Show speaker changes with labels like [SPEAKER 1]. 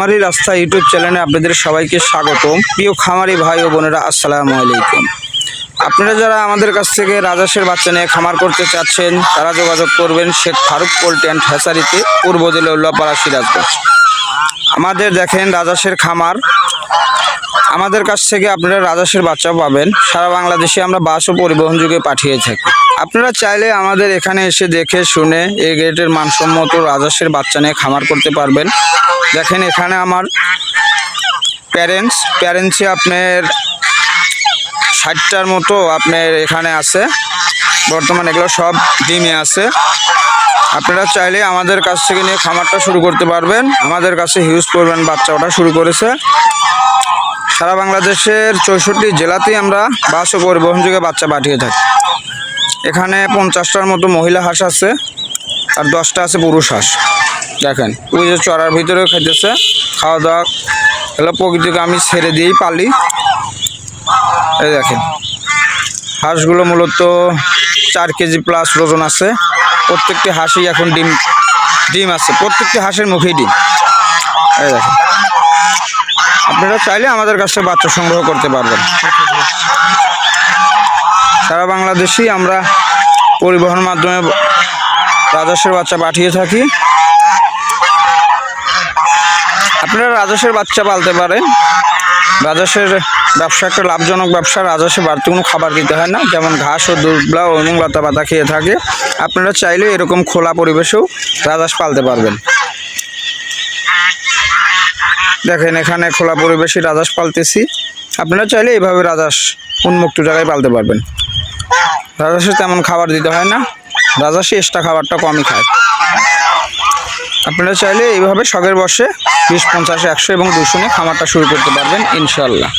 [SPEAKER 1] খামারি রাস্তা ইউটিউব চ্যানেলে আপনাদের সবাইকে স্বাগতম। প্রিয় খামারি ভাই ও বোনেরা, আসসালামু আলাইকুম। আপনারা যারা আমাদের কাছ থেকে রাজহাঁসের বাচ্চা নিয়ে খামার করতে চাচ্ছেন তারা যোগাযোগ করবেন শেখ ফারুক পোল্ট্রি অ্যান্ড হ্যাচারিতে, পূর্ব জেলা উল্লাপাড়া, সিরাজগঞ্জ। আমাদের দেখেন রাজহাঁসের খামার। আমাদের কাছ থেকে আপনারা রাজহাঁসের বাচ্চা পাবেন। সারা বাংলাদেশে আমরা বাস ও পরিবহন যুগে পাঠিয়ে থাকি। আপনারা চাইলে আমাদের এখানে এসে দেখে শুনে এই গ্রেডের মানসম্মত রাজহাঁসের বাচ্চা নিয়ে খামার করতে পারবেন। দেখেন এখানে আমার প্যারেন্টসে আপনার 60টার মতো আপনার এখানে আছে। বর্তমানে এগুলো সব ডিমে আছে। আপনারা চাইলে আমাদের কাছ থেকে নিয়ে খামারটা শুরু করতে পারবেন। আমাদের কাছে হিউজ পরিমাণ বাচ্চা ওটা শুরু করেছে। সারা বাংলাদেশের 64 জেলাতেই আমরা বাস ও পরিবহন যুগে বাচ্চা পাঠিয়ে থাকি। এখানে 50টার মতো মহিলা হাঁস আছে আর 10টা আছে পুরুষ হাঁস। দেখেন ওই যে চড়ার ভিতরে খাইতেছে, খাওয়া দাওয়া এগুলো প্রকৃতিকে আমি ছেড়ে দিয়েই পালি। এই দেখেন হাঁসগুলো মূলত 4 কেজি প্লাস ওজন আছে। প্রত্যেকটি হাঁসই এখন ডিম আছে, প্রত্যেকটি হাঁসের মুখেই ডিম। এই দেখেন আপনারা চাইলে আমাদের কাছে বাচ্চা সংগ্রহ করতে পারবেন। সারা বাংলাদেশেই আমরা পরিবহন মাধ্যমে রাজহাঁসের বাচ্চা পাঠিয়ে থাকি। আপনারা রাজহাঁসের বাচ্চা পালতে পারেন। রাজহাঁসের ব্যবসা একটা লাভজনক ব্যবসা। রাজহাঁসে বাড়তি কোনো খাবার দিতে হয় না, যেমন ঘাস ও দুবলা এবং লতা পাতা খেয়ে থাকে। আপনারা চাইলে এরকম খোলা পরিবেশেও রাজহাঁস পালতে পারবেন। দেখেন এখানে খোলা পরিবেশে রাজহাঁস পালতেছি। আপনারা চাইলে এইভাবে রাজহাঁস উন্মুক্ত জায়গায় পালতে পারবেন। রাজহাঁসে তেমন খাবার দিতে হয় না, রাজহাঁসে এক্সট্রা খাবারটা কমই খায়। আপনারা চাইলে এইভাবে শখের বসে 20, 50, 100 এবং 200 নিয়ে খামারটা শুরু করতে পারবেন ইনশাআল্লাহ।